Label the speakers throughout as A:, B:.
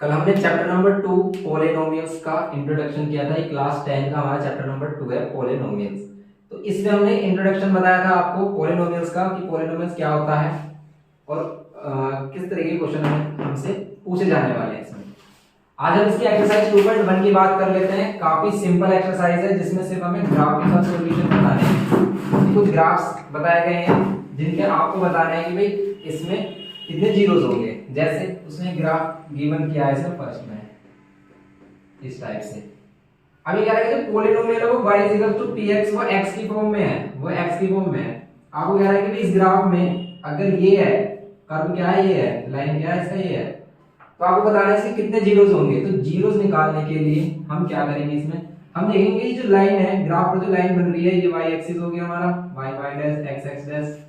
A: कल हमने chapter number 2 polynomials का इंट्रोडक्शन किया था। ये क्लास 10 का हमारा चैप्टर नंबर 2 है पॉलिनोमियल्स। तो इसमें हमने इंट्रोडक्शन बताया था आपको पॉलिनोमियल्स का कि पॉलिनोमियल्स क्या होता है और किस तरह के क्वेश्चन हमसे पूछे जाने वाले हैं इसमें। आज हम इसकी एक्सरसाइज 2.1 की बात कर लेते हैं। काफी सिंपल एक्सरसाइज है जिसमें सिर्फ हमें ग्राफ के साथ सॉल्यूशन बताने हैं। कुछ ग्राफ्स बताए गए हैं जिनके आपको बताना है कि भाई इसमें कितने जीरोस होंगे। जैसे उसने ग्राफ गिवन किया है इसमें फर्स्ट में इस टाइप से। अब ये कह रहा है कि पॉलिनोमियल है वो y px वो x की फॉर्म में है, वो x की फॉर्म में है। आपको कह रहा है कि इस ग्राफ में अगर ये है, कर्व क्या है, ये है, लाइन क्या है, इसका ये है, तो आपको बताना है इसके कितने जीरोस होंगे। तो जीरोस निकालने के लिए हम क्या करेंगे, इसमें हम देखेंगे ये जो लाइन है, ग्राफ पर जो लाइन बन रही है, ये y एक्सिस हो गया हमारा, y dash x x dash.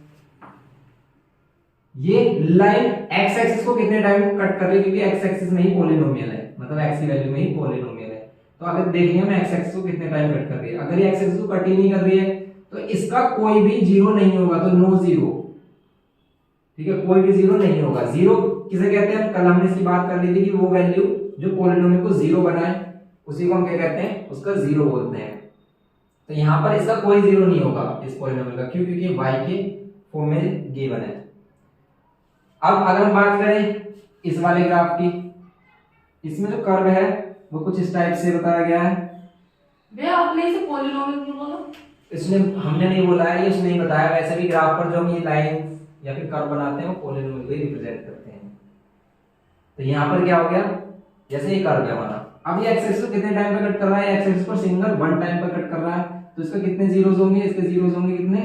A: ये लाइन x एक्सिस को कितने टाइम कट कर रही है, क्योंकि x एक्सिस में ही पॉलिनोमियल है, मतलब x की वैल्यू में ही पॉलिनोमियल है। तो अगर देखेंगे हम x एक्सिस को कितने टाइम कट कर रही है। अगर ये x एक्सिस को कट ही नहीं कर रही है तो इसका कोई भी जीरो नहीं होगा, तो नो जीरो। ठीक है, कोई भी जीरो नहीं होगा। जीरो किसे कहते हैं, कल हमने इसकी बात कर ली थी कि वो वैल्यू जो पॉलिनोमियल को जीरो बनाए उसी को हम क्या कहते हैं, उसका जीरो बोलते हैं। तो यहां पर इसका कोई जीरो नहीं होगा इस पॉलिनोमियल का, क्यों, क्योंकि y के फॉर्म में गिवन है। अब अगर हम बात करें इस वाले ग्राफ की, इसमें जो कर्व है वो कुछ इस टाइप से बताया गया है।
B: भैया आपने इसे पॉलिनोमियल क्यों बोला?
A: इसने हमने नहीं बोला है, ये उसने नहीं बताया। वैसे भी ग्राफ पर जो हम ये लाइन या फिर कर्व बनाते हैं वो पॉलिनोमियल को ही रिप्रेजेंट करते हैं। तो यहाँ पर क्या हो गया, जैसे ये कर्व है हमारा, अब ये एक्स एक्सिस को कितने टाइम पे कट कर रहा है, एक्स एक्सिस पर सिंगल 1 टाइम पे कट कर रहा है, तो इसका कितने जीरोस होंगे, इसके जीरोस होंगे कितने,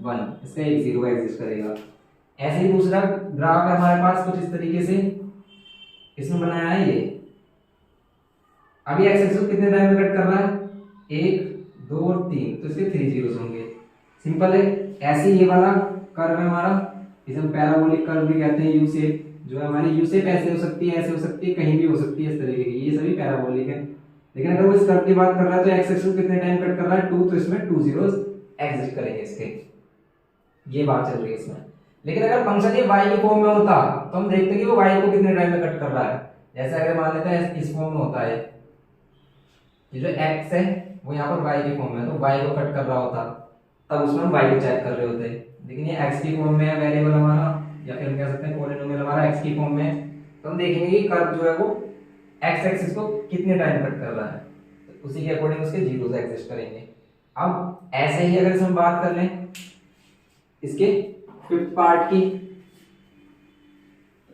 A: 1, इसका एक जीरो एग्जिस्ट करेगा। ऐसे ही दूसरा ग्राफ है हमारे पास कुछ इस तरीके से, इसमें बनाया है ये। अभी एक्स एक्सिस को कितने टाइम पे कट कर रहा है, 1 2 और 3, तो इसके 3 जीरोस होंगे। सिंपल है। ऐसे ही ये वाला कर्व है हमारा, इसे हम पैराबोलिक कर्व भी कहते हैं। यू शेप जो है हमारी, यू शेप ऐसे हो सकती है, ऐसे हो सकती है, कहीं भी हो सकती है, इस तरीके की, ये सभी पैराबोलिक है। लेकिन अगर वो इस कर्व की बात कर रहा है तो एक्स एक्सिस को कितने टाइम कट कर रहा है, 2, तो इसमें 2 जीरोस एग्जिस्ट करेंगे इसके। ये बात चल रही है इसमें। लेकिन अगर फंक्शन ये y के फॉर्म में होता तो हम देखते कि वो y को कितने टाइम में कट कर रहा है। जैसे अगर मान लेते हैं इस फॉर्म में होता है, ये जो x है वो यहाँ पर y के फॉर्म में है, तो y को कट कर रहा होता, तब उसमें हम y को चेक कर रहे होते। लेकिन ये x की फॉर्म में है वेरिएबल हमारा, या फिर हम कह सकते हैं पॉलिनोमियल हमारा x की फॉर्म में है, तो हम देखेंगे कि कर्व जो है वो x एक्सिस को कितने टाइम कट कर रहा है, तो उसी के अकॉर्डिंग उसके जीरोस एग्जिस्ट करेंगे। अब ऐसे ही अगर हम बात कर लें इसके फिफ्थ पार्ट की,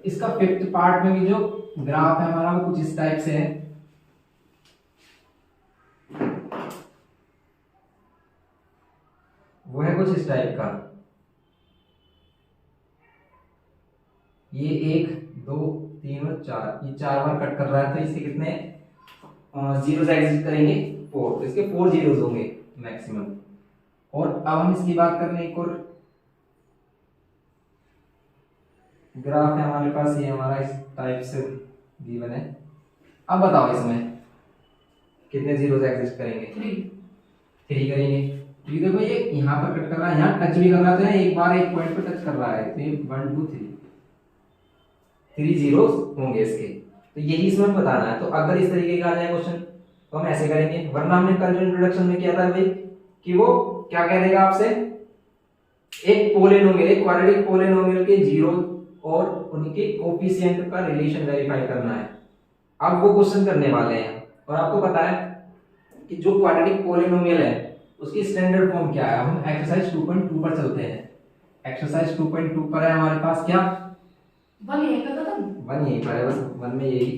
A: इसका फिफ्थ पार्ट में भी जो ग्राफ है हमारा वो कुछ इस टाइप से है। वो है कुछ इस टाइप का, ये 1 2 3 और 4, ये 4 बार कट कर रहा है, तो इसके कितने जीरोस एग्जिस्ट करेंगे, 4, तो इसके 4 जीरोस होंगे मैक्सिमम। और अब हम इसकी बात कर लें, एक और ग्राफ है हमारे पास, ये हमारा इस टाइप से गिवन है। अब बताओ इसमें कितने जीरोस एग्जिस्ट करेंगे, 3 करेंगे। क्योंकि देखो ये यहाँ पर कट कर रहा है, यहाँ टच भी कर रहा है, तो एक बार एक पॉइंट पर टच कर रहा है, तो ये 1 2 3 जीरोस होंगे इसके। तो यही इसमें हमें बताना है। तो अगर इस तरीके का आ जाए क्वेश्चन तो हम ऐसे करेंगे, वरना हमने कल जो इंट्रोडक्शन में किया था भाई कि वो क्या कह देगा आपसे, एक पॉलिनोमियल, एक क्वाड्रेटिक पॉलिनोमियल के जीरो और उनके कोफिशिएंट का रिलेशन वेरीफाई करना है। अब वो क्वेश्चन करने वाले हैं। और आपको पता है कि जो क्वाड्रेटिक पॉलिनोमियल है उसकी स्टैंडर्ड फॉर्म क्या है। हम एक्सरसाइज 2.2 पर चलते हैं। एक्सरसाइज 2.2 पर है हमारे पास क्या,
B: 1 यहीं का था,
A: 1 यहीं पर है, बस 1 में यही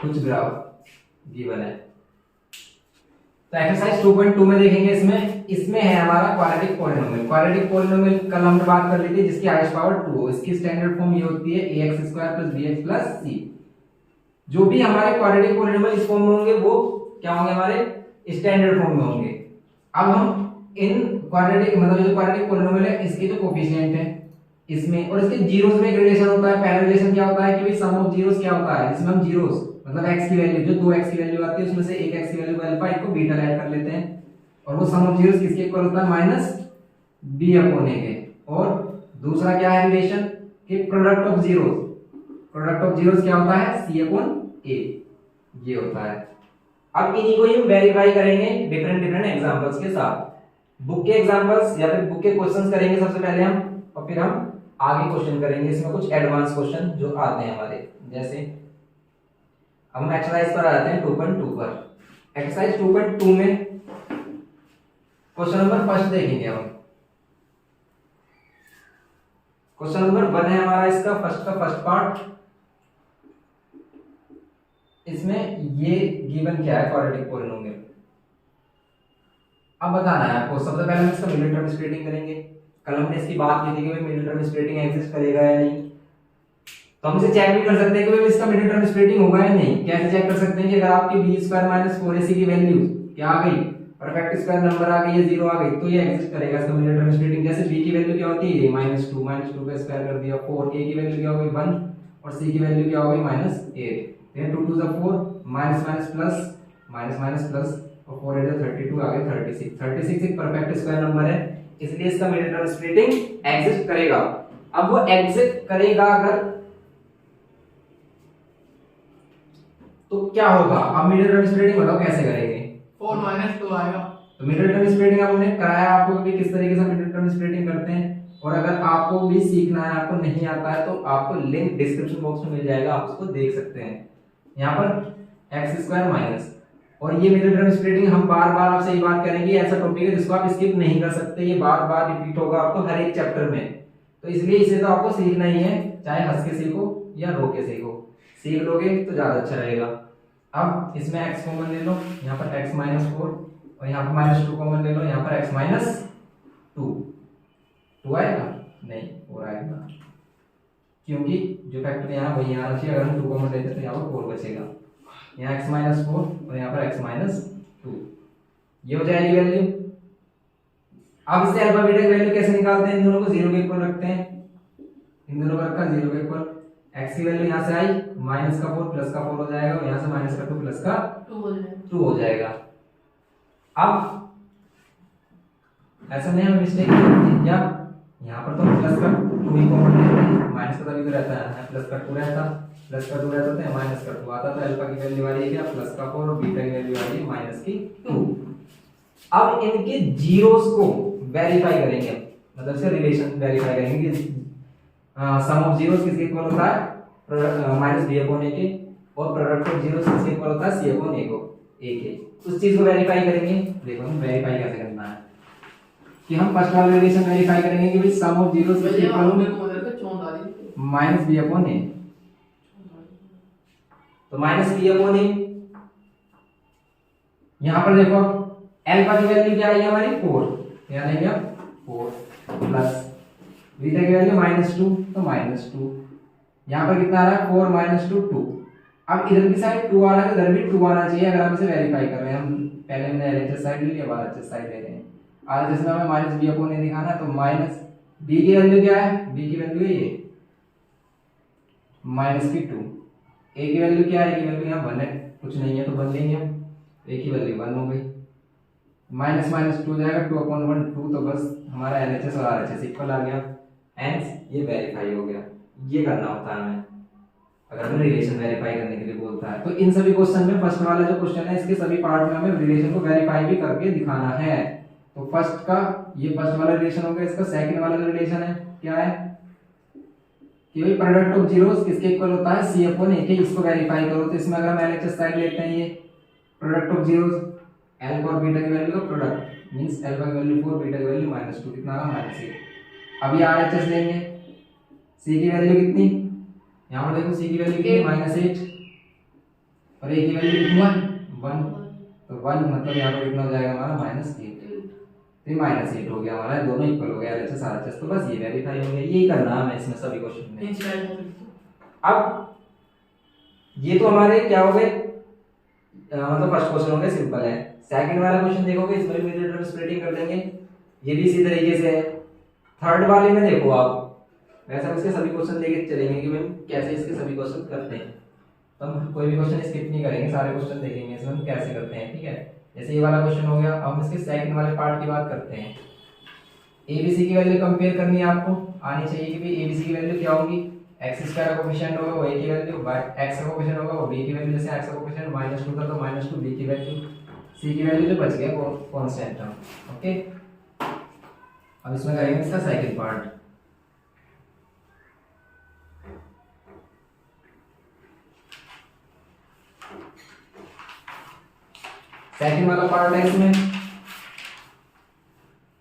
A: कुछ ग्राफ गिवन है। तो एक्सरसाइज 2.2 में देखेंगे, इसमें है हमारा क्वाड्रेटिक पॉलिनोमियल। क्वाड्रेटिक पॉलिनोमियल कल हमने बात कर ली थी, जिसकी हाईएस्ट पावर 2 हो। इसकी स्टैंडर्ड फॉर्म ये होती है ax² + bx + c। जो भी हमारे क्वाड्रेटिक पॉलिनोमियल इस फॉर्म में होंगे वो क्या होंगे, हमारे स्टैंडर्ड फॉर्म में होंगे। अब हम इन क्वाड्रेटिक, मतलब जो क्वाड्रेटिक पॉलिनोमियल है इसके जो कोफिशिएंट है इसमें और इसके जीरोस में एक रिलेशन होता है। पहला रिलेशन क्या होता है कि भाई सम ऑफ जीरोस क्या होता है, जिसमें हम जीरोस मतलब x की वैल्यू, जो 2x की वैल्यू आती है उसमें से एक x की वैल्यू अल्फा, एक को बीटा ऐड कर लेते हैं, और वो सम ऑफ जीरोस किसके इक्वल होता है, -b/a के। और दूसरा क्या है रिलेशन कि product of zeros, product of zeros क्या होता है, सी अपॉन ए, ये होता है। अब इन्हीं को ही हम वेरीफाई करेंगे डिफरेंट डिफरेंट एग्जांपल्स के साथ। बुक के एग्जांपल्स या फिर बुक के क्वेश्चंस करेंगे सबसे पहले हम, और फिर हम आगे क्वेश्चन करेंगे इसमें कुछ एडवांस क्वेश्चन जो आते हैं हमारे। जैसे हम एक्सरसाइज पर आ जाते हैं 2.2 पर। एक्सरसाइज 2.2 में क्वेश्चन नंबर फर्स्ट देखेंगे हम। क्वेश्चन नंबर 1 है हमारा इसका फर्स्ट पार्ट। इसमें ये गिवन क्या है, क्वाड्रेटिक पॉलिनोमियल। अब बताना है आपको, सबसे पहले हम इसका मिडिल टर्म स्प्लिटिंग करेंगे। कल हमने इसकी बात की थी कि भाई मिडिल टर्म स्प्लिटिंग एग्जिस्ट करेगा या नहीं, तो हम इसे चेक भी कर सकते हैं कि भाई इसका मिडिल टर्म स्प्लिटिंग होगा या नहीं। कैसे चेक कर सकते हैं कि अगर आपकी b² - 4ac की वैल्यू क्या आ गई, परफेक्ट स्क्वायर नंबर आ गई, ये 0 आ गई, तो ये एग्जिस्ट करेगा इसका मिडिल टर्म स्प्लिटिंग। जैसे b की वैल्यू क्या होती है, -2 का स्क्वायर कर दिया 4, a की वैल्यू क्या हो गई 1 और c की वैल्यू क्या हो गई -8, then 2 2 4 माइनस माइनस प्लस और 4 8 32 आ गए 36 एक परफेक्ट स्क्वायर नंबर है, इसलिए इसका मिडिल टर्म स्प्लिटिंग एग्जिस्ट करेगा। अब वो एग्जिस्ट करेगा अगर, तो क्या होगा, अब मिडिल टर्म स्प्लिटिंग बताओ कैसे करेंगे।
B: 4 - 2 आएगा।
A: तो मिडिल टर्म स्प्लिटिंग हमने कराया आपको कि किस तरीके से मिडिल टर्म स्प्लिटिंग करते हैं, और अगर आपको भी सीखना है, आपको नहीं आता है, तो आपको लिंक डिस्क्रिप्शन बॉक्स में मिल जाएगा, आप उसको देख सकते हैं। यहाँ पर x² माइनस, और ये मिडिल टर्म स्प्लिटिंग हम बार बार आपसे ये बात करेंगे, ऐसा टॉपिक है जिसको आप स्किप नहीं कर सकते, ये बार बार रिपीट होगा आपको हर एक चैप्टर में, तो इसलिए इसे तो आपको सीखना ही है, चाहे हंस के सीखो या रो के सीखो, सीख लोगे तो ज्यादा अच्छा रहेगा। अब इसमें x कॉमन ले लो, यहाँ पर x - 4 और यहाँ पर -2 कॉमन ले लो, यहाँ पर x - 2 आएगा नहीं, 4 आएगा, क्योंकि जो फैक्टर यहाँ वही आना चाहिए। अगर हम 2 कॉमन लेते तो यहाँ पर 4 बचेगा, यहाँ x - 4 और यहाँ पर x - 2, ये हो जाएगी वैल्यू। अब इससे अल्फा बीटा की वैल्यू कैसे निकालते हैं, इन दोनों को 0 के इक्वल रखते हैं, इन दोनों को रखा 0 के इक्वल। x की वैल्यू यहाँ से आई -4 +4 हो जाएगा, और यहाँ से -2 +2 हो जाएगा। अब ऐसा नहीं हमें मिस्टेक या यहाँ पर तो प्लस का 2 ही कॉमन लेते हैं, माइनस का तभी तो रहता है, प्लस का 2 रहता है, माइनस का 2 आता, तो अल्फा की वैल्यू आ रही है क्या +4 और बीटा की वैल्यू आ रही है -2। अब इनके जीरोस को वेरीफाई करेंगे, मतलब से रिलेशन वेरीफाई करेंगे कि सम ऑफ जीरोस किसके इक्वल होता है, -b/a के, और प्रोडक्ट ऑफ जीरोस किसके इक्वल होता है, c/a के। उस चीज को वेरीफाई करेंगे। देखो हम वेरीफाई कैसे करना है कि हम फर्स्ट वाला रिलेशन वेरीफाई करेंगे कि भाई सम ऑफ जीरोस किसके इक्वल होगा, -b/a, तो -b/a। यहां पर देखो अल्फा की वैल्यू क्या आई हमारी 4, यानी क्या 4 प्लस बीटा की वैल्यू -2, तो -2, यहां पर कितना आ रहा है 4 - 2 2। अब इधर की साइड 2 आ रहा है, इधर भी 2 आना चाहिए अगर हम इसे वेरीफाई कर रहे हैं। हम पहले हमने एलएचएस साइड ले लिया, अब आरएचएस साइड ले रहे हैं। आरएचएस में हमें -b/a दिखाना है, तो b की वैल्यू क्या है, b की वैल्यू है ये -2, a की वैल्यू क्या है, a की वैल्यू यहाँ 1 है, कुछ नहीं है तो 1 लेंगे हम, a की वैल्यू 1 हो गई, -2 जाएगा 2/1 2, तो बस हमारा एलएचएस और आरएचएस इक्वल आ गया, हेंस ये वेरीफाई हो गया। ये करना होता है हमें अगर हमें रिलेशन वेरीफाई करने के लिए बोलता है। तो इन सभी क्वेश्चन में फर्स्ट वाला जो क्वेश्चन है, इसके सभी पार्ट में हमें रिलेशन को वेरीफाई भी करके दिखाना है। तो फर्स्ट का ये फर्स्ट वाला रिलेशन हो गया, इसका सेकंड वाला जो रिलेशन है क्या है कि भाई प्रोडक्ट ऑफ जीरोस किसके इक्वल होता है, c/a के, इसको वेरीफाई करो। तो इसमें अगर हम एलएचएस साइड लेते हैं, ये प्रोडक्ट ऑफ जीरोस अल्फा और बीटा की वैल्यू का प्रोडक्ट मींस अल्फा की वैल्यू 4, बीटा की वैल्यू -2, कितना आ रहा -8। अभी आरएचएस लेंगे, c की वैल्यू कितनी, यहाँ पर देखो c की वैल्यू कितनी -8 और a की वैल्यू कितनी 1, तो 1 मतलब यहाँ पर कितना हो जाएगा हमारा -8, तो -8 हो गया हमारा, दोनों इक्वल हो गया एलएचएस आरएचएस। तो बस ये वेरीफाई हो गया, यही करना है हमें इसमें सभी क्वेश्चन में। अब ये तो हमारे क्या हो गए, मतलब फर्स्ट क्वेश्चन हो गया, सिंपल है। सेकंड वाला क्वेश्चन देखोगे, इसमें मिडिल टर्म स्प्लिटिंग कर देंगे, ये भी इसी तरीके से है। थर्ड वाले में देखो आप, वैसे इसके सभी क्वेश्चन लेके चलेंगे कि भाई कैसे इसके सभी क्वेश्चन करते हैं, तो हम कोई भी क्वेश्चन स्किप नहीं करेंगे, सारे क्वेश्चन देखेंगे इसमें हम कैसे करते हैं, ठीक है। जैसे ये वाला क्वेश्चन हो गया, अब हम इसके सेकंड वाले पार्ट की बात करते हैं। एबीसी की वैल्यू कंपेयर करनी है, आपको आनी चाहिए कि भाई एबीसी की वैल्यू क्या होगी, एक्स स्क्वायर का कोफिशिएंट होगा वो a की वैल्यू, एक्स का कोफिशिएंट होगा वो b की वैल्यू, जैसे एक्स का कोफिशिएंट -2 था तो -2 b की वैल्यू, c की वैल्यू जो बच गया कांस्टेंट टर्म। ओके, अब इसमें करेंगे इसका सेकंड पार्ट। सेकंड वाला पार्ट है इसमें,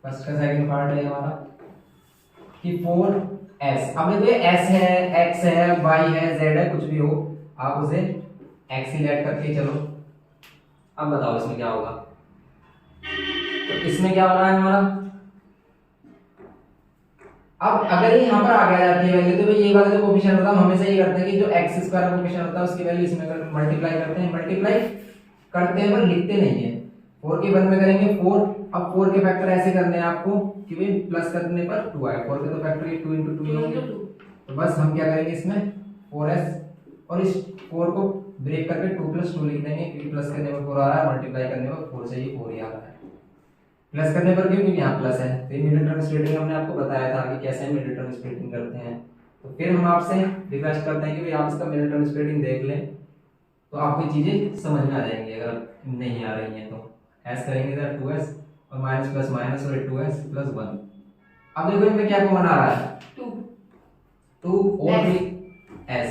A: फर्स्ट का सेकंड पार्ट है हमारा कि 4s। अब देखो ये s है, x है, y है, z है, कुछ भी हो आप उसे x ही लेट करके चलो। अब बताओ इसमें क्या होगा। तो इसमें क्या हो रहा है हमारा, अब अगर ये यहाँ पर आ गया जाती है वैल्यू तो ये वाला जो कोफिशिएंट होता है हम हमेशा ये करते हैं कि जो x स्क्वायर का कोफिशिएंट होता है उसकी वैल्यू इसमें मल्टीप्लाई करते हैं पर लिखते नहीं है। 4 के 1 में करेंगे 4, अब 4 के फैक्टर ऐसे करने हैं आपको कि भाई प्लस करने पर 2 आए, 4 के तो फैक्टर ये 2 × 2 होंगे, तो बस हम क्या करेंगे इसमें 4s और इस 4 को ब्रेक करके 2 + 2 लिख देंगे क्योंकि प्लस करने पर 4 आ रहा है, मल्टीप्लाई करने पर 4 से ये 4 ही आ रहा है। प्लस करने पर क्यों, क्योंकि यहाँ प्लस है। तो ये मिडिल टर्म स्प्लिटिंग हमने आपको बताया था कि कैसे मिडिल टर्म स्प्लिटिंग करते हैं। तो फिर हम आपसे रिक्वेस्ट करते हैं कि भाई आप इसका मिडिल टर्म स्प्लिटिंग देख लें तो आपको चीजें समझ में आ जाएंगी। अगर नहीं आ रही हैं तो s करेंगे इधर 2s और माइनस प्लस माइनस और 2s + 1। अब देखो इनमें क्या कॉमन आ रहा है 2 और भी s,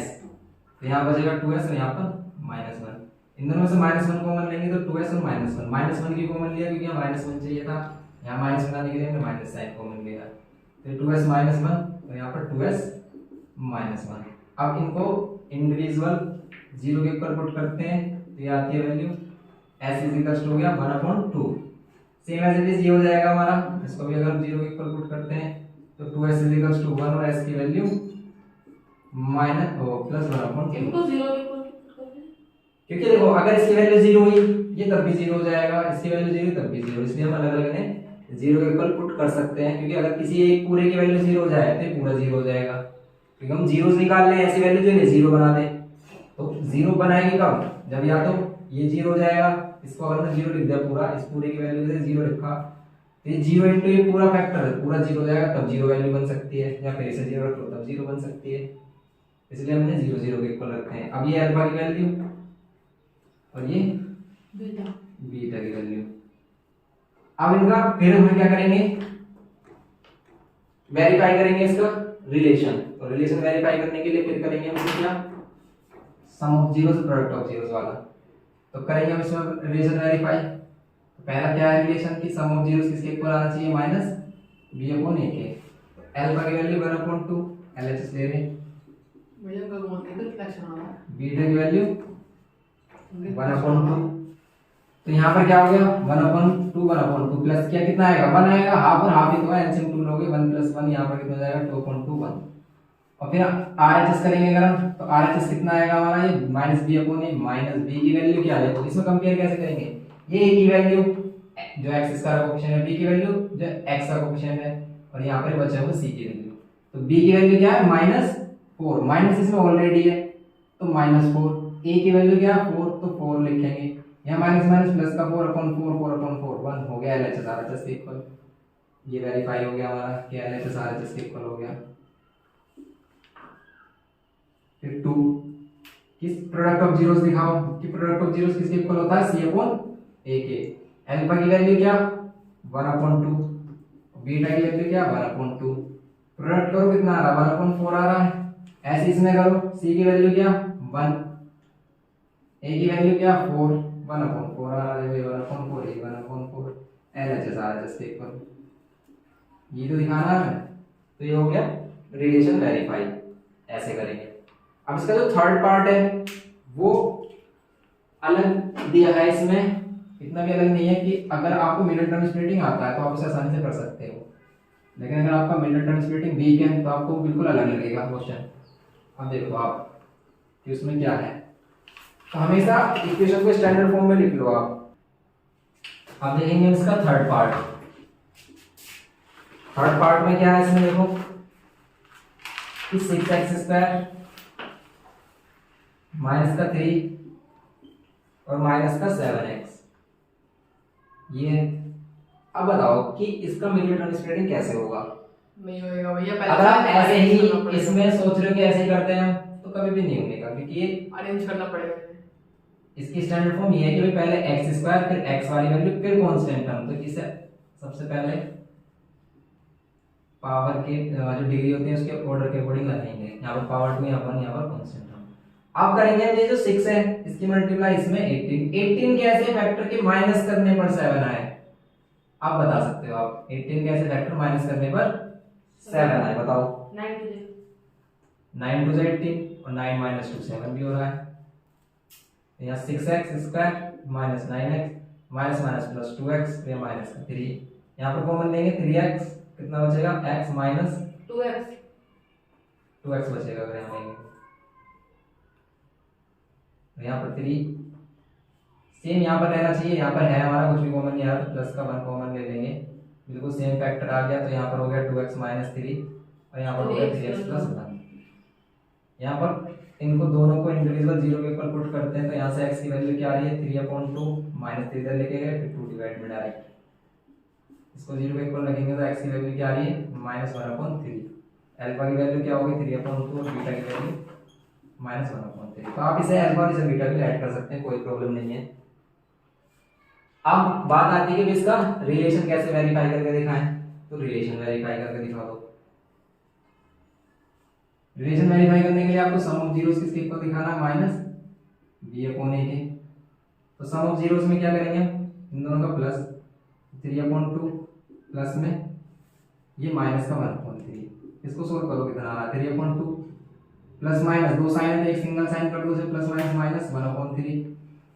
A: तो यहाँ बचेगा 2s और यहाँ पर -1। इन दोनों में से -1 कॉमन लेंगे तो 2s और -1, -1 की कॉमन लिया क्योंकि यहाँ -1 चाहिए था, यहाँ माइनस बनाने के लिए हमने माइनस साइन कॉमन लिया, तो 2s - 1 और यहाँ पर 2s - 1। अब इनको इंडिविजुअल 0 के ऊपर पुट करते हैं तो ये आती है वैल्यू s = हो गया 1/2। सेम एज इट इज ये हो जाएगा हमारा, इसको भी अगर हम 0 के ऊपर पुट करते हैं तो 2s = 1 और s की वैल्यू +1/2।
B: इनको 0 के ऊपर
A: क्योंकि देखो अगर इसकी वैल्यू 0 हुई ये तब भी 0 हो जाएगा, इसकी वैल्यू 0 तब भी 0, इसलिए हम अलग अलग इन्हें 0 के ऊपर पुट कर सकते हैं। क्योंकि अगर किसी एक पूरे की वैल्यू 0 हो जाए तो ये पूरा 0 हो जाएगा, क्योंकि हम जीरोस निकाल लें ऐसी वैल्यू जो इन्हें 0 बना दे। तो 0 बनाएगी कब, जब या तो ये 0 हो जाएगा, इसको अगर हमने 0 लिख दिया पूरा, इस पूरे की वैल्यू से 0 लिखा तो ये 0 × ये पूरा फैक्टर है, पूरा 0 हो जाएगा, तब 0 वैल्यू बन सकती है, या फिर इसे 0 रख लो तब 0 बन सकती है, इसलिए हमने 0 0 के इक्वल रखते हैं। अब ये अल्फा की वैल्यू और ये बीटा की वैल्यू। अब इनका फिर हम क्या करेंगे, वेरीफाई करेंगे इसका रिलेशन, और रिलेशन वेरीफाई करने के लिए फिर करेंगे हम क्या, sum of zeros product of zeros वाला। तो करेंगे हम इसमें रिलेशन वेरीफाई। तो पहला क्या है रिलेशन की सम ऑफ जीरोस किसके इक्वल आना चाहिए, -b/a के। अल्फा की वैल्यू 1/2 LHS ले रहे हैं,
B: भैया का कौन फ्रैक्शन आ रहा है,
A: बीटा की वैल्यू 1/2। तो यहाँ पर क्या हो गया 1/2 प्लस क्या कितना आएगा 1 आएगा, हाफ और हाफ ही तो है, एलसीएम 2 लोगे 1 + 1 यहाँ पर कितना हो जाएगा 2.21। और फिर RHS करेंगे अगर हम तो RHS कितना आएगा हमारा, ये -b/a -b की वैल्यू क्या है, तो इसमें कंपेयर कैसे करेंगे, ये a की वैल्यू जो x का कोएफिशिएंट है, b की वैल्यू जो x का कोएफिशिएंट है, और यहाँ पर बचा हुआ c की वैल्यू। तो b की वैल्यू क्या है -4, माइनस इसमें ऑलरेडी है तो -4, a की वैल्यू क्या है 4 तो 4 लिखेंगे, यहाँ माइनस माइनस प्लस का 4/4 1 हो गया LHS RHS के इक्वल। ये वेरीफाई हो गया हमारा कि LHS RHS के इक्वल हो गया। फिर 2 किस प्रोडक्ट ऑफ जीरोस दिखाओ कि प्रोडक्ट ऑफ जीरोस किसके इक्वल होता है C/a के। अल्फा की वैल्यू क्या 1/2, बीटा की वैल्यू क्या 1/2, प्रोडक्ट करो कितना आ रहा है 1/4 आ रहा है, ऐसे इसमें करो C की वैल्यू क्या 1, a की वैल्यू क्या 4, 1/4 आ रहा है, 1/4 1/4 LHS RHS के इक्वल, ये तो दिखाना है। तो ये हो गया रिलेशन वेरीफाई, ऐसे करेंगे। अब इसका जो थर्ड पार्ट है वो अलग दिया है, इसमें इतना भी अलग नहीं है कि अगर आपको मिडिल टर्म स्प्लिटिंग आता है तो आप इसे आसानी से कर सकते हो, लेकिन अगर आपका मिडिल टर्म स्प्लिटिंग वीक है तो आपको बिल्कुल अलग लगेगा क्वेश्चन। अब देखो आप कि उसमें क्या है, तो हमेशा इक्वेशन को स्टैंडर्ड फॉर्म में लिख लो आप। अब देखेंगे इसका थर्ड पार्ट। थर्ड पार्ट में क्या है, इसमें देखो कि 6x² माइनस का 3 और माइनस का 7x ये है। अब बताओ कि इसका मिडिल टर्म स्प्लिटिंग कैसे होगा।
B: नहीं होएगा भैया,
A: अगर आप ऐसे ही
B: करना पड़ेगा।
A: इसमें सोच रहे हो कि ऐसे ही करते हैं तो कभी भी नहीं होने का, क्योंकि ये
B: अरेंज करना पड़ेगा।
A: इसकी स्टैंडर्ड फॉर्म ये है कि भाई पहले एक्स स्क्वायर फिर एक्स वाली वैल्यू फिर कांस्टेंट टर्म। तो इसे सबसे पहले पावर के जो डिग्री होती है उसके ऑर्डर के अकॉर्डिंग लगाएंगे। यहाँ पर पावर 2, यहाँ पर कांस्टेंट टर्म। अब करेंगे ये जो 6 है इसकी मल्टीप्लाई इसमें 18 कैसे फैक्टर के माइनस करने पर 7 आए, आप बता सकते हो। आप 18 कैसे फैक्टर माइनस करने पर 7 आए, बताओ। 9 2 18 और 9 माइनस 2 7 भी हो रहा है। यहाँ 6x square minus 9x minus minus plus 2x, ये माइनस 3। यहाँ पर कॉमन लेंगे 3x, कितना बचेगा x माइनस 2x बचेगा अगर यहाँ लेंगे। यहाँ पर 3 सेम यहाँ पर रहना चाहिए, यहाँ पर है हमारा कुछ भी कॉमन नहीं आ रहा तो प्लस का 1 कॉमन ले लेंगे, बिल्कुल सेम फैक्टर आ गया। तो यहाँ पर हो गया 2x माइनस 3 और यहाँ पर हो गया 3x प्लस 1। यहाँ पर इनको दोनों को इंडिविजुअल जीरो के ऊपर पुट करते हैं तो यहाँ से x की वैल्यू क्या आ रही है 3/2 माइनस 3 इधर लेके गए फिर 2 डिवाइड में डायरेक्ट इसको जीरो के ऊपर रखेंगे तो x की वैल्यू क्या आ रही है -1/3। अल्फा की वैल्यू क्या होगी 3/2 और बीटा की वैल्यू -1/3। तो आप इसे अल्फा और इसे बीटा के लिए ऐड कर सकते हैं, कोई प्रॉब्लम नहीं है। अब बात आती है कि इसका रिलेशन कैसे वेरीफाई करके दिखाएं। तो रिलेशन वेरीफाई करके दिखा दो। रिलेशन वेरीफाई करने के लिए आपको सम ऑफ जीरोस किसके इक्वल दिखाना है माइनस b/a के। तो सम ऑफ जीरोस में क्या करेंगे इन दोनों का प्लस 3/2 प्लस में ये माइनस का 1/3। इसको सोल्व करो कितना आ रहा है 3/2 प्लस माइनस दो साइन है तो एक सिंगल साइन कर दो से प्लस माइनस माइनस 1/3।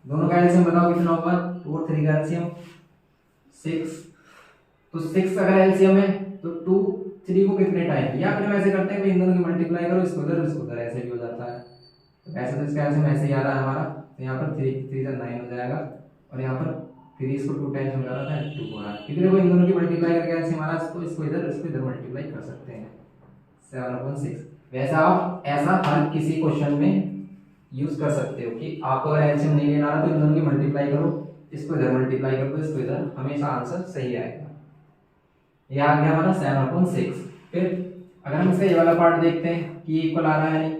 A: दोनों का एलसीएम बताओ कितना होगा 2 और 3 का एलसीएम 6। तो 6 अगर एलसीएम है तो 2 3 को कितने टाइम, या फिर हम ऐसे करते हैं कि इन दोनों की मल्टीप्लाई करो इसको उधर ऐसे भी हो जाता है। तो ऐसे तो इसका एलसीएम ऐसे ही आ रहा है हमारा। तो यहाँ पर 3 से 9 हो जाएगा और यहाँ पर 3 इसको 2 टाइम्स में करा था 2 हो रहा है। क्योंकि देखो इन दोनों की मल्टीप्लाई करके एलसीएम आ रहा है, इसको इधर मल्टीप्लाई कर सकते हैं 7/6। वैसा आप ऐसा हर किसी क्वेश्चन में यूज कर सकते हो कि आपको अगर एलसीएम नहीं लेना रहा तो इन दोनों की मल्टीप्लाई करो, इसको इधर मल्टीप्लाई कर दो इसको इधर, हमेशा आंसर सही आएगा। ये आ गया हमारा 7/6। फिर अगर हम इसका ये वाला पार्ट देखते हैं कि इक्वल आ रहा है नहीं,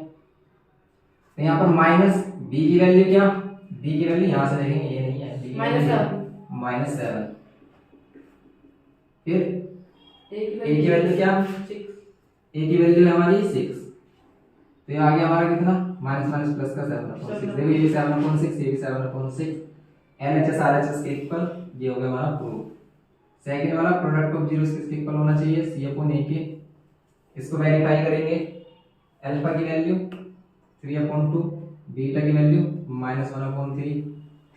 A: तो यहाँ पर माइनस b की वैल्यू क्या, b की वैल्यू यहाँ से देखेंगे ये नहीं है b -7। फिर a की वैल्यू क्या, a की वैल्यू है हमारी 6। तो ये आ गया हमारा कितना माइनस माइनस प्लस का 7/6। देखो ये 7/6 ये भी 7/6 LHS RHS के इक्वल, ये हो गया हमारा प्रूफ। सेकंड वाला प्रोडक्ट ऑफ जीरोस किसके इक्वल होना चाहिए C/A के। इसको वेरीफाई करेंगे अल्फा की वैल्यू 3/2 बीटा की वैल्यू -1/3।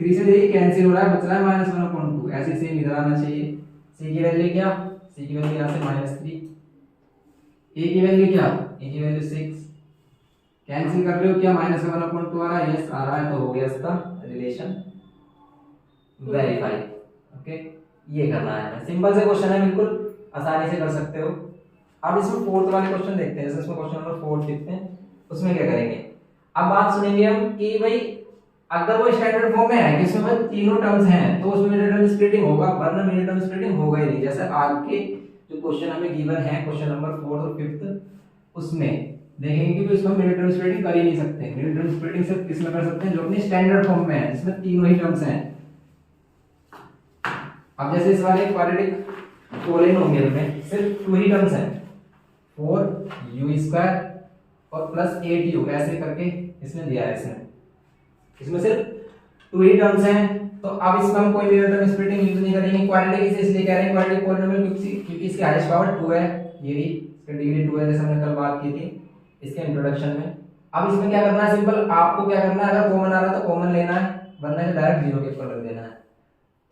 A: 3 से 3 कैंसिल हो रहा है बच रहा है -1/2, ऐसे सेम इधर आना चाहिए। c की वैल्यू क्या, c की वैल्यू यहाँ से -3। a की वैल्यू क्या, a की वैल्यू 6। कैंसिल कर रहे हो क्या -1/2 आ रहा है, यस आ रहा है। तो हो गया इसका रिलेशन वेरीफाई। ओके ये करना है, सिंपल से क्वेश्चन है, बिल्कुल आसानी से कर सकते हो। अब इसमें फोर्थ वाले क्वेश्चन देखते हैं, जैसे इसमें क्वेश्चन नंबर 4 देखते हैं, उसमें क्या करेंगे। अब बात सुनेंगे हम कि भाई अगर वो स्टैंडर्ड फॉर्म में है कि उसमें भाई तीनों टर्म्स हैं तो उसमें मिड टर्म स्प्लिटिंग होगा, वरना मिड टर्म स्प्लिटिंग होगा ही नहीं। जैसे आगे जो क्वेश्चन हमें गिवन है क्वेश्चन नंबर 4 और 5 उसमें देखेंगे कि इसमें मिड टर्म स्प्लिटिंग कर ही नहीं सकते। मिड टर्म स्प्लिटिंग सिर्फ किसमें कर सकते हैं, जो अपनी स्टैंडर्ड फॉर्म में है जिसमें तीनों ही टर्म्स हैं। अब जैसे इस वाले क्वाड्रेटिक पॉलिनोमियल में सिर्फ 2 ही टर्म्स हैं 4u² और प्लस 8u, ऐसे करके इसमें दिया है। इसमें सिर्फ 2 ही टर्म्स हैं, तो अब इसमें हम कोई मिड टर्म स्प्लिटिंग यूज नहीं करेंगे। क्वाड्रेटिक इसे इसलिए कह रहे हैं क्वाड्रेटिक पॉलिनोमियल क्योंकि इसकी हाईएस्ट पावर 2 है, ये भी इसकी डिग्री 2 है जैसे हमने कल बात की थी इसके इंट्रोडक्शन में। अब इसमें क्या करना है, सिंपल आपको क्या करना है, अगर कॉमन आ रहा है तो कॉमन लेना है, वरना इसे डायरेक्ट 0 के ऊपर रख देना है।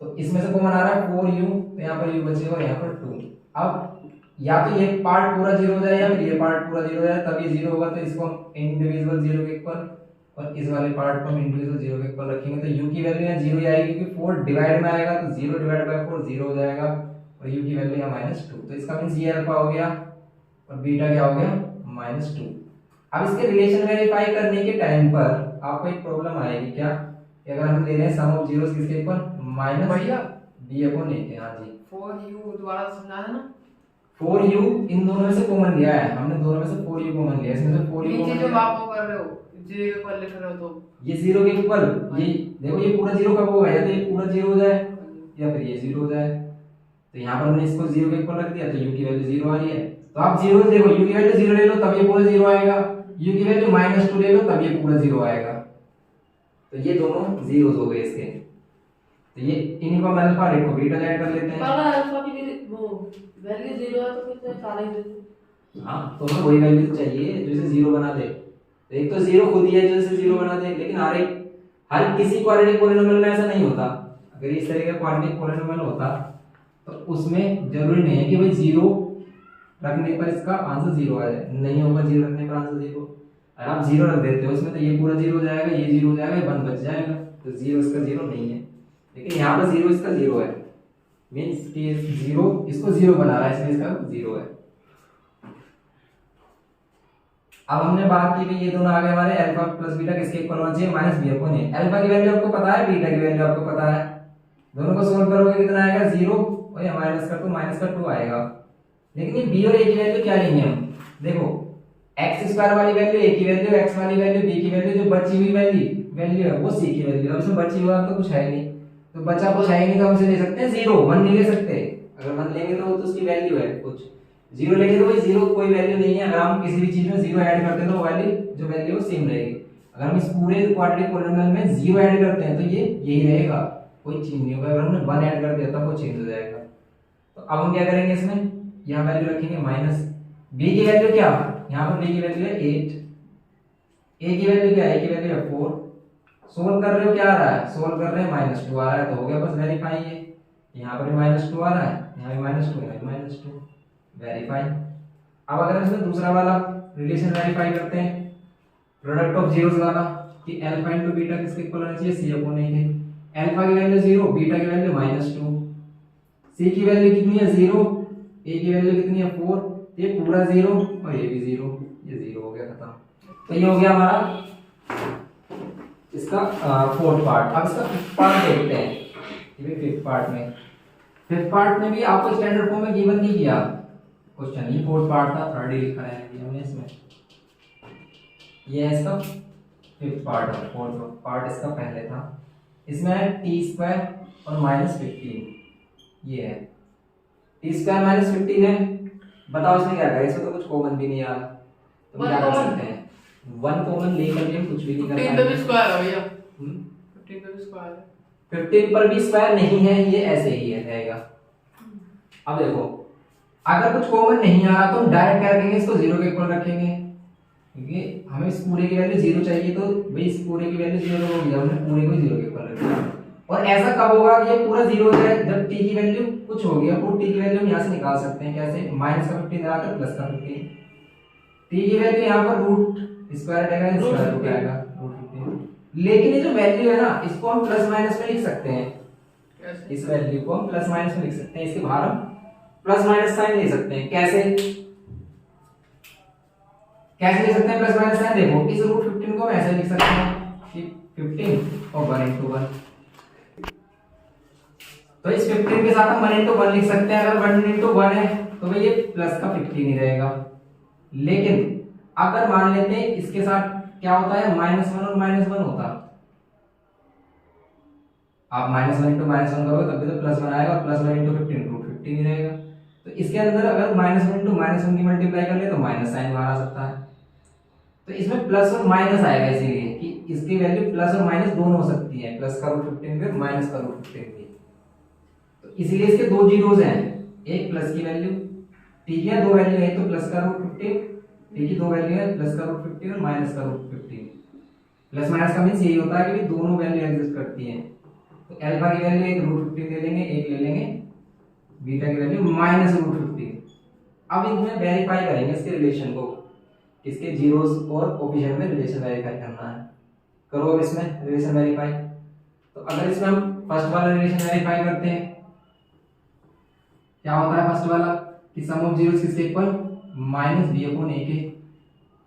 A: तो इसमें से कॉमन आ रहा है 4u, तो यहाँ पर u बचेगा और यहाँ पर 2। अब या तो ये पार्ट पूरा 0 हो जाए या फिर ये पार्ट पूरा 0 हो जाए, तब ये 0 होगा तो इसको हम इंडिविजुअल 0 के इक्वल और इस वाले पार्ट को हम इंडिविजुअल 0 के इक्वल रखेंगे। तो u की वैल्यू यहाँ 0 ही आएगी क्योंकि 4 डिवाइड में आएगा तो 0 डिवाइड बाय 4 0 हो जाएगा और u की वैल्यू यहाँ -2। तो इसका मींस ये अल्फा हो गया और बीटा क्या हो गया -2। अब इसके रिलेशन वेरीफाई करने के टाइम पर आपको एक प्रॉब्लम आएगी क्या, कि अगर हम ले रहे हैं सम ऑफ जीरोस किसके इक्वल
B: भैया
A: b/a के। हां जी
B: 4u दोबारा समझा है ना,
A: 4u इन दोनों में से कॉमन लिया है हमने, दोनों में से 4u कॉमन लिया, इसमें से 4u
B: नीचे
A: कॉमन
B: जो
A: लिया।
B: आप वो कर रहे हो, जीरो के ऊपर लिख रहे हो तो
A: ये 0 के इक्वल, ये देखो ये पूरा 0 कब होगा, या तो ये पूरा 0 हो जाए या फिर ये 0 हो जाए। तो यहाँ पर हमने इसको 0 के इक्वल रख दिया तो u की वैल्यू 0 आ रही है। तो आप 0 देखो, u की वैल्यू 0 ले लो तब ये पूरा 0 आएगा, u की वैल्यू -2 ले लो तब ये पूरा 0 आएगा। तो ये दोनों जीरोस हो गए इसके। तो ये इन्हीं को हम अल्फा रेट को बीटा ऐड कर लेते हैं।
B: पहला अल्फा की वो वैल्यू 0 है तो फिर सारा ही दे दो।
A: हाँ तो हमें वही वैल्यू चाहिए जो इसे 0 बना दे। तो एक तो 0 खुद ही है जो इसे 0 बना दे, लेकिन हर किसी क्वाड्रेटिक पॉलिनोमियल में ऐसा नहीं होता। अगर इस तरह का क्वाड्रेटिक पॉलिनोमियल होता तो उसमें जरूरी नहीं है कि भाई 0 रखने पर इसका आंसर 0 आ जाए, नहीं होगा 0 रखने पर आंसर 0। अगर आप 0 रख देते हो उसमें तो ये पूरा 0 हो जाएगा, ये 0 हो जाएगा, 1 बच जाएगा। तो 0 इसका 0 नहीं है, लेकिन यहाँ पर 0 इसका 0 है, मींस कि 0 इसको 0 बना रहा है, इसलिए इसका 0 है। अब हमने बात की भी ये दोनों आ गए हमारे अल्फा प्लस बीटा किसके इक्वल होना चाहिए, -b/a। अल्फा की वैल्यू आपको पता है, बीटा की वैल्यू आपको पता है। दोनों को सोल्व करोगे कितना आएगा 0 और या -2 आएगा। लेकिन ये b और a की वैल्यू क्या लेंगे हम, देखो x² वाली वैल्यू a की वैल्यू, x वाली वैल्यू b की वैल्यू, जो बची हुई वैल्यू है वो c की वैल्यू। अब इसमें बची हुआ तो कुछ है नहीं, तो बचा कुछ है ही नहीं, तो हम इसे ले सकते हैं 0, 1 नहीं ले सकते। अगर 1 लेंगे तो उसकी वैल्यू है कुछ, 0 लेंगे तो भाई 0 कोई वैल्यू नहीं है। अगर हम किसी भी चीज में 0 ऐड करते हैं तो वो वैल्यू जो वैल्यू सेम रहेगी। अगर हम इस पूरे क्वाड्रेटिक पॉलिनोमियल में 0 ऐड करते हैं तो ये यही रहेगा, कोई चेंज नहीं होगा। अगर हमने 1 ऐड कर दिया तब वो चेंज हो जाएगा। तो अब हम क्या करेंगे, इसमें यहाँ वैल्यू रखेंगे माइनस, b की वैल्यू क्या, यहाँ पर b की वैल्यू है 8, a की वैल्यू क्या है, a की वैल्यू है 4। सोल्व कर रहे हो क्या आ रहा है, सोल्व कर रहे हैं -2 आ रहा है, तो हो गया बस वेरीफाई। ये यहाँ पर भी -2 आ रहा है, यहाँ भी -2, यहाँ भी -2, वेरीफाई। अब अगर हम इसमें दूसरा वाला रिलेशन वेरीफाई करते हैं, प्रोडक्ट ऑफ जीरोस वाला, कि अल्फा इनटू बीटा किसके इक्वल होना चाहिए, c/a। अल्फा की वैल्यू 0, बीटा की वैल्यू -2, c की वैल्यू कितनी है 0, a की वैल्यू कितनी है 4, ये पूरा 0 और ये भी 0, ये 0 हो गया, खत्म। तो ये हो गया हमारा इसका फोर्थ पार्ट। अब इसका फिफ्थ पार्ट देखते हैं। ये भी फिफ्थ पार्ट में भी आपको स्टैंडर्ड फॉर्म में गिवन नहीं किया क्वेश्चन, ये फोर्थ पार्ट था, थर्ड ही लिखा है हमने इसमें। ये है इसका फिफ्थ पार्ट है, फोर्थ पार्ट इसका पहले था। इसमें है t² और -15, ये है t² -15 है। बताओ इसमें क्या करें, इसमें तो कुछ कॉमन भी नहीं आ रहा, तो क्या कर सकते हैं, 1 कॉमन लेकर के हम कुछ भी नहीं कर
B: 15 पे भी स्क्वायर है भैया,
A: 15
B: 15 पे भी स्क्वायर है,
A: 15 पर भी स्क्वायर नहीं है, ये ऐसे ही है रहेगा। अब देखो अगर कुछ कॉमन नहीं आ रहा तो हम डायरेक्ट क्या रखेंगे, इसको 0 के इक्वल रखेंगे, क्योंकि हमें इस पूरे की वैल्यू 0 चाहिए। तो भाई इस पूरे की वैल्यू 0 होगी, हमने पूरे को 0 के इक्वल रख दिया। और ऐसा कब होगा कि ये पूरा 0 हो जाए, जब t की वैल्यू कुछ होगी। अब वो t की वैल्यू हम यहाँ से निकाल सकते हैं, कैसे, -15 लगाकर +15। t की वैल्यू यहाँ पर रूट स्क्वायर आएगा, स्क्वायर रूट आएगा √15। लेकिन ये जो वैल्यू है ना, इसको हम प्लस माइनस में लिख सकते हैं,
B: कैसे?
A: इस वैल्यू को हम प्लस माइनस में लिख सकते हैं, इसके बाहर हम प्लस माइनस साइन ले सकते हैं। कैसे ले सकते हैं प्लस माइनस साइन, देखो इस √15 को हम ऐसे लिख सकते हैं कि 15 और 1 × 1। तो इस 15 के साथ हम 1 × 1 लिख सकते हैं। अगर 1 × 1 है तो भाई ये प्लस का 15 ही रहेगा। लेकिन अगर मान लेते हैं इसके साथ क्या होता है, -1 और -1 होता, आप -1 × -1 करोगे तब भी तो +1 आएगा, और +1 × 15 √15 ही रहेगा। तो इसके अंदर अगर -1 × -1 की मल्टीप्लाई कर ले तो माइनस साइन बाहर आ सकता है। तो इसमें प्लस और माइनस आएगा, इसीलिए कि इसकी वैल्यू प्लस और माइनस दोनों हो सकती है, प्लस का √15 भी माइनस का √15 भी। तो इसीलिए इसके दो जीरोस हैं, एक प्लस की वैल्यू, ठीक है, दो वैल्यू है, तो प्लस का √15, ठीक है, दो वैल्यू है, प्लस का √15 और माइनस का √15। प्लस माइनस का मींस यही होता है कि दोनों वैल्यू एग्जिस्ट करती हैं। तो अल्फा की वैल्यू एक √15 ले लेंगे, एक ले लेंगे बीटा की वैल्यू -√15। अब इनमें वेरीफाई करेंगे इसके रिलेशन को, इसके जीरोस और कोफिशिएंट में रिलेशन वेरीफाई करना है। करो अब इसमें रिलेशन वेरीफाई। तो अगर इसमें हम फर्स्ट वाला रिलेशन वेरीफाई करते हैं, क्या होता है फर्स्ट वाला कि सम ऑफ जीरोस किसके इक्वल, -b/a के।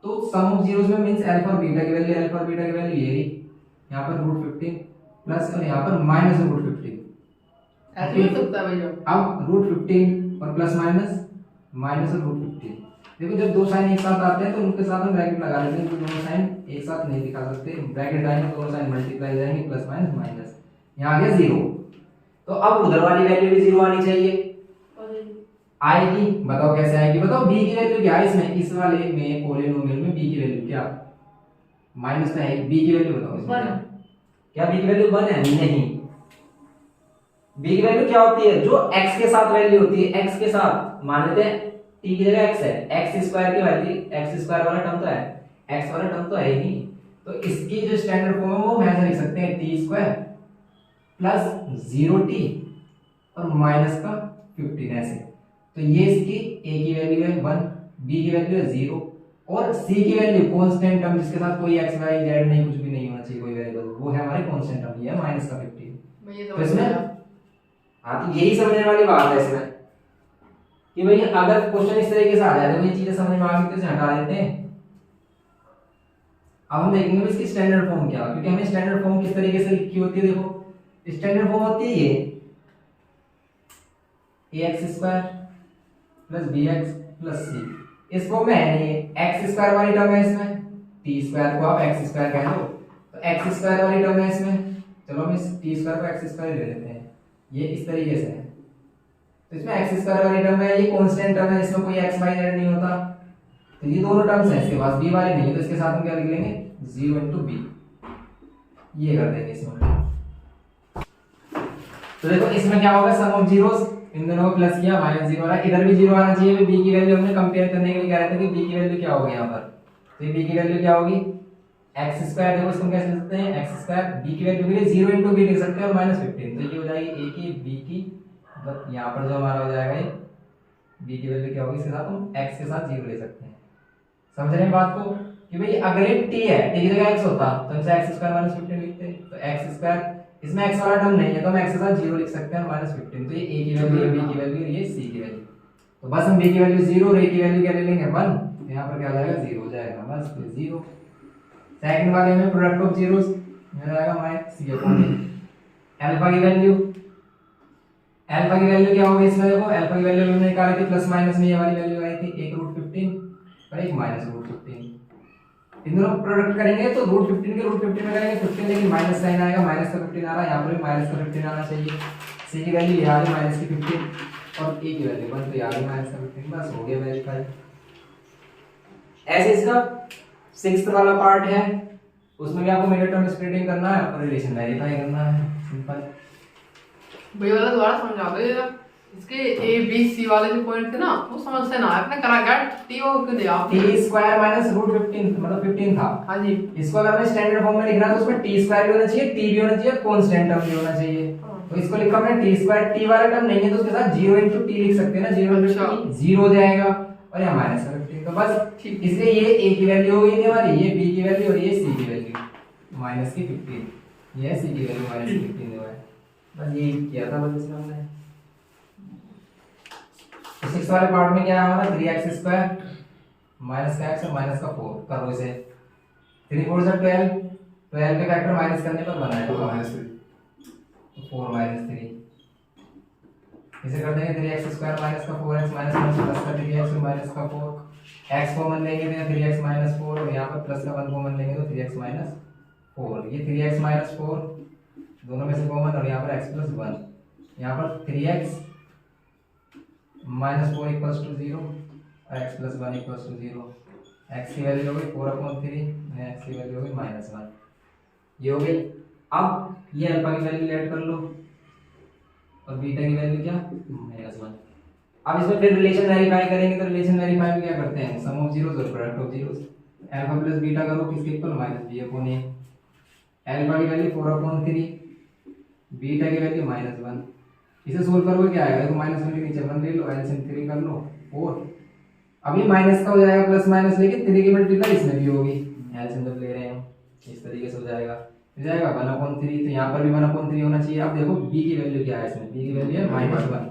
A: तो सम ऑफ जीरोस में मींस अल्फा और बीटा की वैल्यू, अल्फा और बीटा की वैल्यू ये रही, यहाँ पर √15 प्लस और यहाँ पर -√15।
B: ऐसे भी हो सकता है भैया।
A: अब √15 और प्लस माइनस माइनस रूट 15। देखो जब दो साइन एक साथ आते हैं तो उनके साथ हम ब्रैकेट लगा लेते हैं, तो दोनों साइन एक साथ नहीं दिखा सकते, ब्रैकेट आएंगे दोनों साइन मल्टीप्लाई जाएंगे, प्लस माइनस माइनस, यहाँ आ गया 0। तो अब उधर वाली वैल्यू भी 0 आनी चाहिए, आएगी। बताओ कैसे आएगी, बताओ बी की वैल्यू क्या है इसमें, इस वाले में पॉलिनोमियल में बी की वैल्यू क्या, माइनस में है, बी की वैल्यू बताओ इसमें क्या, क्या बी की वैल्यू 1 है? नहीं, बी की वैल्यू क्या होती है, जो x के साथ वैल्यू होती है, x के साथ मान लेते हैं t की जगह x है, x स्क्वायर की वैल्यू, x स्क्वायर वाला टर्म तो है, x वाला टर्म तो है ही नहीं, तो इसकी जो स्टैंडर्ड फॉर्म है वो हम ऐसे लिख सकते हैं t स्क्वायर प्लस 0t और माइनस का 15 ऐसे। तो ये इसकी a की वैल्यू है 1, b की वैल्यू है 0 और c की वैल्यू कांस्टेंट टर्म जिसके साथ कोई x y z नहीं, कुछ भी नहीं होना चाहिए कोई वेरिएबल, वो है हमारे कांस्टेंट टर्म, ये है माइनस का 15। तो इसमें हाँ, तो यही समझने वाली बात है इसमें कि भाई अगर क्वेश्चन इस तरीके से आ जाए तो ये चीजें समझ में आ गई तो इसे हटा देते हैं। अब हम देखेंगे इसकी स्टैंडर्ड फॉर्म क्या है, क्योंकि हमें स्टैंडर्ड फॉर्म किस तरीके से लिखी होती है। देखो स्टैंडर्ड फॉर्म होती है ये ax square plus bx plus c, इस फॉर्म में है नहीं है, x स्क्वायर वाली टर्म है इसमें, t स्क्वायर को आप x स्क्वायर कह दो, तो x स्क्वायर वाली टर्म है इसमें, चलो हम इस t स्क्वायर को x स्क्वायर ले लेते हैं, ये इस तरीके से है। तो इसमें x स्क्वायर वाली टर्म है, ये कांस्टेंट टर्म है, इसमें कोई x y z नहीं होता, तो ये दोनों टर्म्स हैं, इसके पास b वाले नहीं है, तो इसके साथ हम क्या लिख लेंगे 0 into b, ये कर देंगे इसमें। तो देखो इसमें क्या होगा, सम ऑफ जीरोस, इन दोनों को प्लस किया माइनस 0 आ रहा है, इधर भी 0 आना चाहिए, b की वैल्यू हमने कंपेयर करने के लिए कह रहे थे कि b की वैल्यू क्या होगी यहाँ पर, तो ये b की वैल्यू क्या होगी x स्क्वायर, देखो इसको कैसे लिख सकते हैं x स्क्वायर, b की वैल्यू के लिए 0 into b लिख सकते हैं और माइनस 15, तो ये हो जाएगी a की b की, मतलब यहाँ पर जो हमारा हो जाएगा ये b की वैल्यू क्या होगी, इसके साथ हम x के साथ 0 ले सकते हैं। समझ रहे हैं बात को कि भाई अगर ये t है, t की जगह x होता तो इसे x स्क्वायर माइनस 15 लिखते, तो x स्क्वायर, इसमें x वाला टर्म नहीं है तो हम x के साथ 0 लिख सकते हैं और माइनस 15, तो ये a की वैल्यू, ये b की वैल्यू और ये c की वैल्यू, तो बस हम b की वैल्यू 0 और a की वैल्यू क्या ले लेंगे 1, यहाँ पर क्या हो जाएगा 0 हो जाएगा, बस 0। सेकंड वाले में प्रोडक्ट ऑफ जीरोस में आएगा minus c upon a, alpha की वैल्यू, अल्फा की वैल्यू क्या होगी इसमें, देखो अल्फा की वैल्यू हमने निकाली थी प्लस माइनस में, ये वाली वैल्यू आई थी 1 रूट 15 और एक माइनस रूट 15, इन दोनों प्रोडक्ट करेंगे तो रूट 15 के रूट 15 में करेंगे 15, लेकिन माइनस साइन आएगा, माइनस का 15 आ रहा है, यहाँ पर भी माइनस का 15 आना चाहिए, c की वैल्यू यहाँ भी माइनस की 15 और a की वैल्यू 1, तो यहाँ भी माइनस का 15, बस हो गया वेरीफाई। ऐसे इसका सिक्स्थ वाला पार्ट है, उसमें भी आपको मिडिल टर्म स्प्लिटिंग करना है और रिलेशन वेरीफाई करना है, सिंपल।
B: भैया वाला दोबारा समझा दो जरा, इसके a b c वाले जो पॉइंट थे ना वो समझ से ना आया, अपने करा गया t को क्यों दिया आपने,
A: t स्क्वायर माइनस रूट 15 मतलब 15 था।
B: हां जी,
A: इसको अगर हमें स्टैंडर्ड फॉर्म में लिखना है तो उसमें t स्क्वायर भी होना चाहिए, t भी होना चाहिए, कांस्टेंट टर्म भी होना चाहिए, तो इसको लिखा हमने t स्क्वायर, t वाला टर्म नहीं है तो उसके साथ 0 into t लिख सकते हैं ना, 0 into t 0 हो जाएगा और यहाँ माइनस का 15, तो बस इसलिए ये a की वैल्यू हो गई थी हमारी, ये b की वैल्यू और ये c की वैल्यू माइनस की 15, ये c की वैल्यू माइनस की 15 हुआ है, बस ये किया था बस इसमें हमने। तो सिक्स वाले पार्ट में क्या है हमारा 3x स्क्वायर माइनस का x और माइनस का 4 करो इसे, 3 4 से 12, 12 के फैक्टर माइनस करने पर बना है 4 माइनस 3, इसे कर देंगे 3x स्क्वायर माइनस का 4x माइनस प्लस का 3x माइनस का 4, x कॉमन लेंगे तो 3x माइनस 4 और यहाँ पर प्लस का 1 कॉमन लेंगे तो 3x माइनस 4, ये 3x माइनस 4 दोनों में से कॉमन और यहाँ पर x प्लस 1, यहाँ पर 3x माइनस 4 इक्वल्स टू 0 और x plus 1 equals two 0, x की वैल्यू हो गई 4/3 और x की वैल्यू हो गई माइनस 1, ये हो गई। अब ये अल्फा की वैल्यू ऐड कर लो और बीटा की वैल्यू क्या माइनस 1। अब इसमें फिर रिलेशन वेरीफाई करेंगे, तो रिलेशन वेरीफाई में क्या करते हैं, सम ऑफ जीरोस और product of zeros, alpha plus beta करो किसके equal minus b upon a, alpha की वैल्यू 4/3, बीटा की वैल्यू माइनस 1, इसे सोल्व करोगे क्या आएगा, तो माइनस 1 के नीचे 1 ले लो, एलसीएम 3 कर लो 4, अब ये माइनस का हो जाएगा प्लस माइनस, लेकिन 3 की मल्टीप्लाई इसमें भी होगी, एलसीएम जब ले रहे हैं इस तरीके से हो जाएगा 1/3, तो यहाँ पर भी 1/3 होना चाहिए। अब देखो b की वैल्यू क्या है इसमें, b की वैल्यू है -1,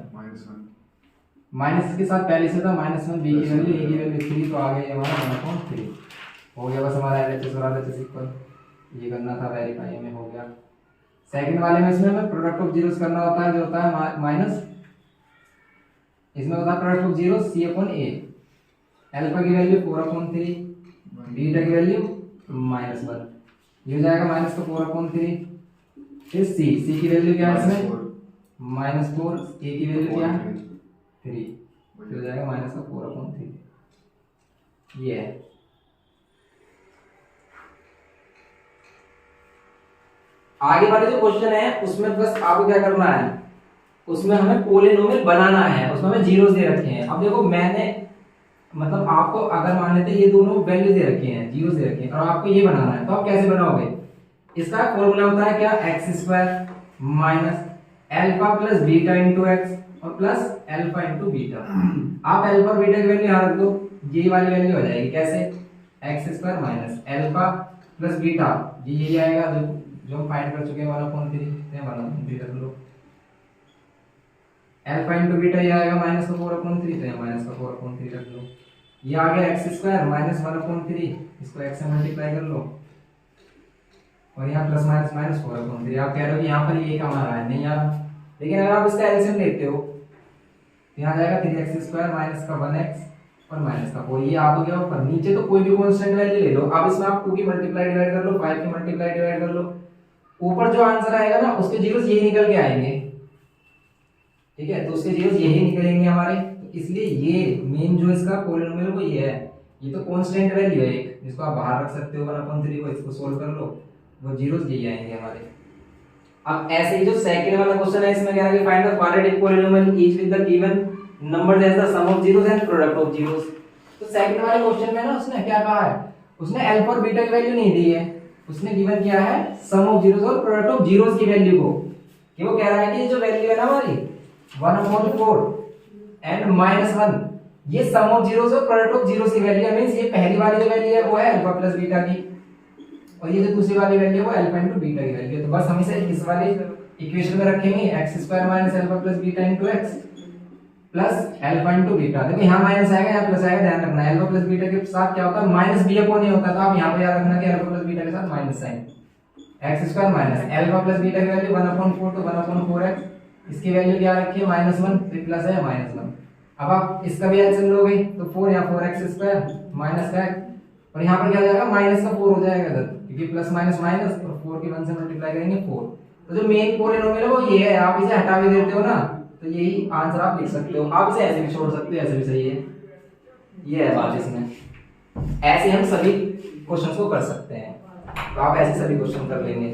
A: माइनस के साथ पहले से था -1, b की वैल्यू a की वैल्यू 3, तो आ गया हमारा 1/3 हो गया, बस हमारा एलएचएस और आरएचएस इक्वल, ये करना था वेरीफाई में, हो गया। सेकंड वाले में इसमें हमें प्रोडक्ट ऑफ जीरोस करना होता है, जो होता है माइनस इसमें होता है product of zero C upon A, alpha की वैल्यू 4/3, बीटा की वैल्यू -1, ये हो जाएगा माइनस का 4/3, फिर सी की वैल्यू क्या है इसमें -4, ए की वैल्यू क्या है 3, तो हो जाएगा माइनस का 4/3, ये है। आगे वाले जो क्वेश्चन है उसमें बस आपको क्या करना है, उसमें हमें पोलिनोमियल बनाना है, उसमें हमें जीरोस दे रखे हैं। अब देखो मैंने मतलब आपको अगर मान लेते ये दोनों वैल्यू दे रखे हैं, जीरोस दे रखे हैं, और आपको ये बनाना है, तो आप कैसे बनाओगे? इसका फॉर्मूला होता है क्या, x² minus alpha plus beta into x और प्लस अल्फा इंटू बीटा। आप अल्फा और बीटा की वैल्यू यहाँ रख दो, ये वाली वैल्यू हो जाएगी कैसे, x² minus alpha plus beta, ये आएगा जो हम फाइंड कर चुके हैं 1/3, 1/3 रख लो, अल्फा इंटू बीटा ये आएगा माइनस का 4/3, तो माइनस का 4/3 रख लो, ये आ गया x² माइनस 1/3, इसको x से मल्टीप्लाई कर लो, और यहाँ प्लस माइनस माइनस 4/3। आप कह रहे हो कि यहाँ पर ये कम आ रहा है, नहीं आ रहा, लेकिन अगर आप इसका एलसीएम लेते हो तो यहाँ जाएगा 3x² माइनस का 1x और माइनस का 4, ये आ तो गया ऊपर, नीचे तो कोई भी कांस्टेंट वैल्यू ले लो। अब इसमें आप 2 की मल्टीप्लाई डिवाइड कर लो, 5 की मल्टीप्लाई डिवाइड कर लो, ऊपर जो आंसर आएगा ना उसके जीरोस यही निकल के आएंगे, ठीक है, तो उसके जीरोस यही निकलेंगे हमारे, तो इसलिए ये मेन जो इसका पॉलिनोमियल वो ये है, ये तो कांस्टेंट वैल्यू है एक, जिसको आप बाहर रख सकते हो 1/3 को, इसको सोल्व कर लो, वो जीरोस यही आएंगे हमारे। अब ऐसे ही जो सेकंड वाला क्वेश्चन है इसमें कह रहा है कि find the quadratic polynomial each with the given numbers as the sum of zeros and product of zeros. तो सेकंड वाले क्वेश्चन में ना उसने क्या कहा है, उसने अल्फा और बीटा की वैल्यू नहीं दी है, उसने गिवन किया है सम ऑफ जीरोस और प्रोडक्ट ऑफ जीरोस की वैल्यू को, कि वो कह रहा है कि ये जो वैल्यू है ना हमारी 1/4 एंड -1, ये सम ऑफ जीरोस और प्रोडक्ट ऑफ जीरोस की वैल्यू है, मींस ये पहली वाली जो वैल्यू है वो है अल्फा प्लस बीटा की, और ये जो दूसरी वाली वैल्यू है वो अल्फा इंटू बीटा की वैल्यू है। तो बस हम इसे इस वाले इक्वेशन में रखेंगे, x² minus alpha plus beta into x plus alpha into beta. देखो यहाँ माइनस आएगा यहाँ प्लस आएगा, ध्यान रखना अल्फा प्लस बीटा के साथ क्या होता है माइनस बी अपॉन ए होता है, तो आप यहाँ पे याद रखना कि अल्फा प्लस बीटा के साथ minus sign, x² minus alpha plus beta की वैल्यू 1/4 तो 1/4x, इसकी वैल्यू क्या रखी है -1, तो प्लस है -1। अब आप इसका भी एलसीएम लोगे तो 4 या 4x² माइनस का, और यहाँ पर क्या हो जाएगा माइनस का 4 हो जाएगा इधर, क्योंकि प्लस माइनस माइनस, और 4 की 1 से मल्टीप्लाई करेंगे 4। तो जो मेन पॉलिनोमियल है वो ये है, आप इसे हटा भी देते हो ना तो यही आंसर आप लिख सकते हो, आप इसे ऐसे भी छोड़ सकते हो, ऐसे भी सही है, ये है बात इसमें। ऐसे हम सभी क्वेश्चंस को कर सकते हैं, तो आप ऐसे सभी क्वेश्चन कर लेंगे।